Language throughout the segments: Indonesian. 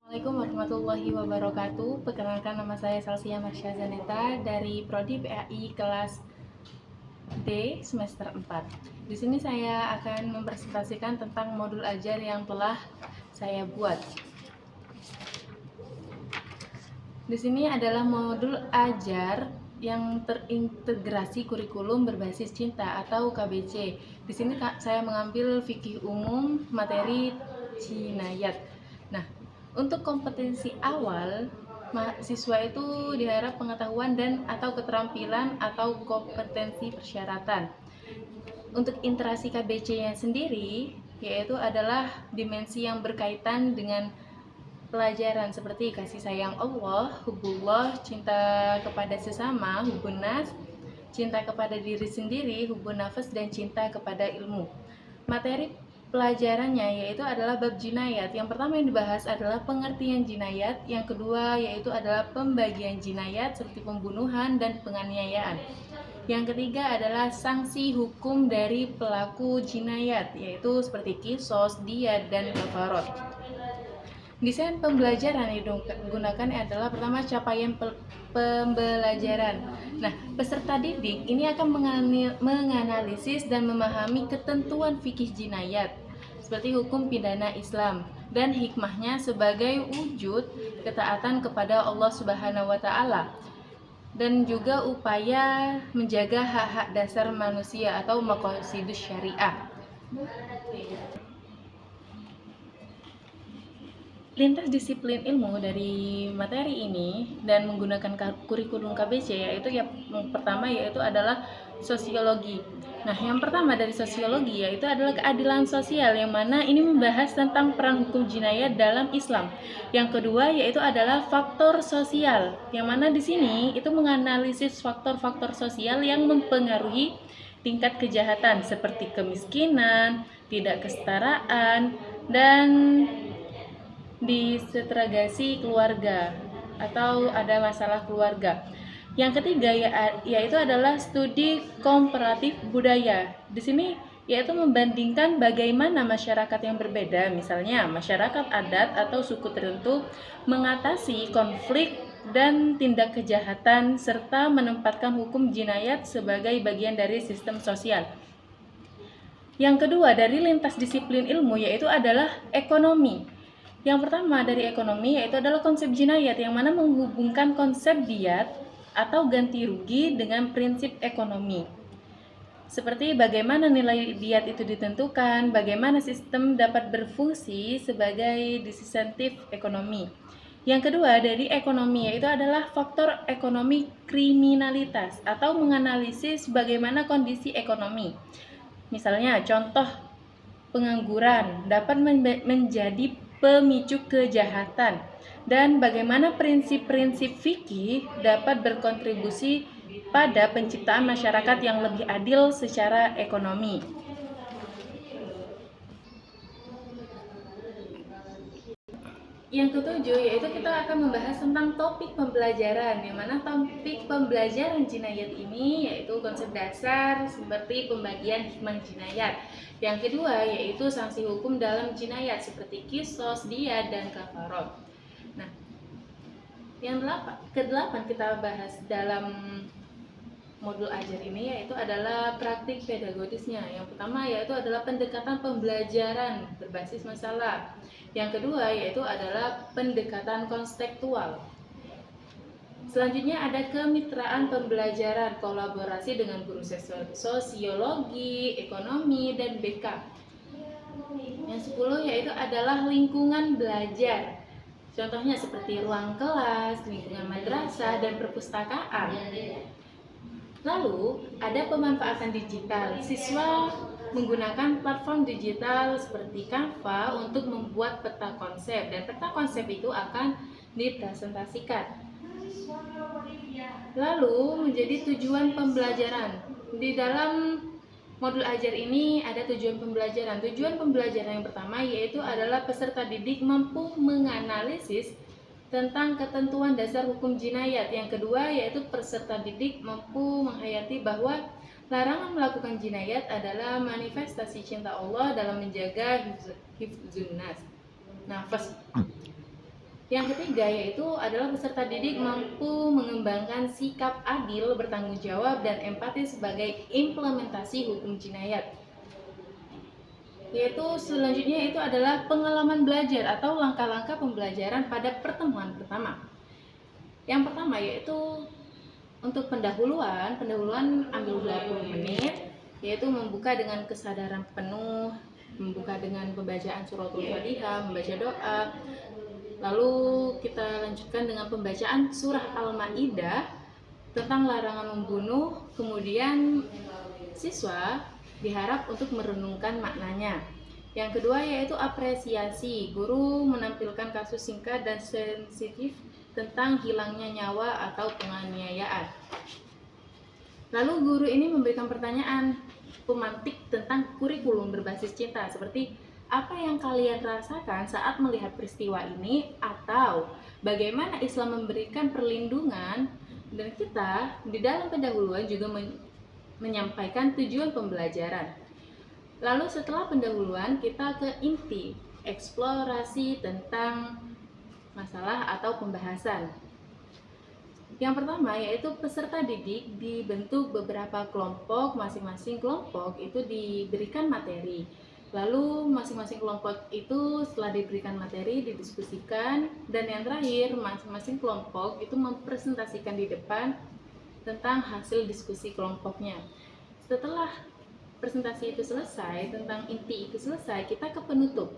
Assalamualaikum warahmatullahi wabarakatuh. Perkenalkan, nama saya Salsia Marsha Zaneta dari Prodi PAI kelas D semester 4. Di sini saya akan mempresentasikan tentang modul ajar yang telah saya buat. Di sini adalah modul ajar yang terintegrasi kurikulum berbasis cinta atau KBC. Di sini saya mengambil fikih umum materi jinayat. Nah, untuk kompetensi awal, mahasiswa itu diharap pengetahuan dan atau keterampilan atau kompetensi persyaratan. Untuk interaksi KBC-nya sendiri, yaitu adalah dimensi yang berkaitan dengan pelajaran seperti kasih sayang Allah, hubullah, cinta kepada sesama, hubun nas, cinta kepada diri sendiri, hubun nafas, dan cinta kepada ilmu. Materi pelajarannya yaitu adalah bab jinayat. Yang pertama yang dibahas adalah pengertian jinayat, yang kedua yaitu adalah pembagian jinayat seperti pembunuhan dan penganiayaan. Yang ketiga adalah sanksi hukum dari pelaku jinayat, yaitu seperti kisos, diyat, dan kafarot. Desain pembelajaran yang digunakan adalah pertama capaian pembelajaran. Nah, peserta didik ini akan menganalisis dan memahami ketentuan fikih jinayat seperti hukum pidana Islam dan hikmahnya sebagai wujud ketaatan kepada Allah Subhanahu wa taala dan juga upaya menjaga hak-hak dasar manusia atau maqasidus syariah. Lintas disiplin ilmu dari materi ini dan menggunakan kurikulum KBC yaitu yang pertama yaitu adalah sosiologi. Nah, yang pertama dari sosiologi yaitu adalah keadilan sosial, yang mana ini membahas tentang peran hukum jinayat dalam Islam. Yang kedua yaitu adalah faktor sosial, yang mana di sini itu menganalisis faktor-faktor sosial yang mempengaruhi tingkat kejahatan seperti kemiskinan, tidak kesetaraan, dan distragasi keluarga atau ada masalah keluarga. Yang ketiga yaitu adalah studi komparatif budaya. Di sini yaitu membandingkan bagaimana masyarakat yang berbeda, misalnya masyarakat adat atau suku tertentu, mengatasi konflik dan tindak kejahatan serta menempatkan hukum jinayat sebagai bagian dari sistem sosial. Yang kedua dari lintas disiplin ilmu yaitu adalah ekonomi. Yang pertama dari ekonomi yaitu adalah konsep jinayat, yang mana menghubungkan konsep diyat atau ganti rugi dengan prinsip ekonomi. Seperti bagaimana nilai diyat itu ditentukan, bagaimana sistem dapat berfungsi sebagai disinsentif ekonomi. Yang kedua dari ekonomi yaitu adalah faktor ekonomi kriminalitas atau menganalisis bagaimana kondisi ekonomi. Misalnya contoh pengangguran dapat menjadi pemicu kejahatan dan bagaimana prinsip-prinsip fikih dapat berkontribusi pada penciptaan masyarakat yang lebih adil secara ekonomi. Yang ketujuh yaitu kita akan membahas tentang topik pembelajaran, yang mana topik pembelajaran jinayat ini yaitu konsep dasar seperti pembagian hikmah jinayat. Yang kedua yaitu sanksi hukum dalam jinayat seperti kisos, diyat, dan kafarot. Nah, yang kedelapan kita bahas dalam modul ajar ini yaitu adalah praktik pedagogisnya. Yang pertama yaitu adalah pendekatan pembelajaran berbasis masalah. Yang kedua yaitu adalah pendekatan konstekstual. Selanjutnya ada kemitraan pembelajaran, kolaborasi dengan guru sosiologi, ekonomi, dan BK. Yang 10 yaitu adalah lingkungan belajar. Contohnya seperti ruang kelas, lingkungan madrasah, dan perpustakaan. Lalu ada pemanfaatan digital. Siswa menggunakan platform digital seperti Canva untuk membuat peta konsep, dan peta konsep itu akan dipresentasikan. Lalu menjadi tujuan pembelajaran. Di dalam modul ajar ini ada tujuan pembelajaran. Tujuan pembelajaran yang pertama yaitu adalah peserta didik mampu menganalisis tentang ketentuan dasar hukum jinayat. Yang kedua yaitu peserta didik mampu menghayati bahwa larangan melakukan jinayat adalah manifestasi cinta Allah dalam menjaga hifdzun nafas. Yang ketiga yaitu adalah peserta didik mampu mengembangkan sikap adil, bertanggung jawab, dan empati sebagai implementasi hukum jinayat. Yaitu selanjutnya itu adalah pengalaman belajar atau langkah-langkah pembelajaran pada pertemuan pertama. Yang pertama yaitu untuk pendahuluan ambil 20 menit, yaitu membuka dengan kesadaran penuh, membuka dengan pembacaan suratul Fatihah, membaca doa. Lalu kita lanjutkan dengan pembacaan surah Al-Maidah tentang larangan membunuh. Kemudian siswa diharap untuk merenungkan maknanya. Yang kedua yaitu apresiasi. Guru menampilkan kasus singkat dan sensitif tentang hilangnya nyawa atau penganiayaan. Lalu guru ini memberikan pertanyaan pemantik tentang kurikulum berbasis cinta, seperti apa yang kalian rasakan saat melihat peristiwa ini, atau bagaimana Islam memberikan perlindungan. Dan kita di dalam pendahuluan juga menyampaikan tujuan pembelajaran. Lalu setelah pendahuluan kita ke inti, eksplorasi tentang masalah atau pembahasan. Yang pertama yaitu peserta didik dibentuk beberapa kelompok, masing-masing kelompok itu diberikan materi. Lalu masing-masing kelompok itu setelah diberikan materi didiskusikan, dan yang terakhir masing-masing kelompok itu mempresentasikan di depan tentang hasil diskusi kelompoknya. Setelah presentasi itu selesai, tentang inti itu selesai, kita ke penutup.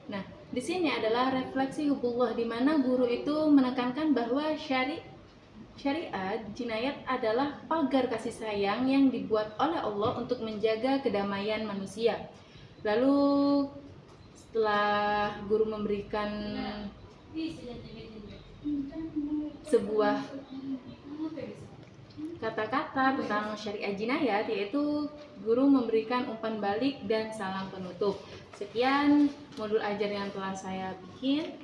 Nah, di sini adalah refleksi hubullah, di mana guru itu menekankan bahwa syariat jinayat adalah pagar kasih sayang yang dibuat oleh Allah untuk menjaga kedamaian manusia. Lalu setelah guru memberikan sebuah kata-kata tentang syariat jinayat, yaitu guru memberikan umpan balik dan salam penutup. Sekian modul ajar yang telah saya bikin.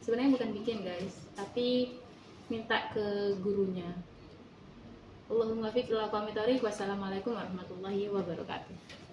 Sebenarnya bukan bikin guys, tapi minta ke gurunya. Allahumma fiq ila qawmi thoriq. Wassalamualaikum warahmatullahi wabarakatuh.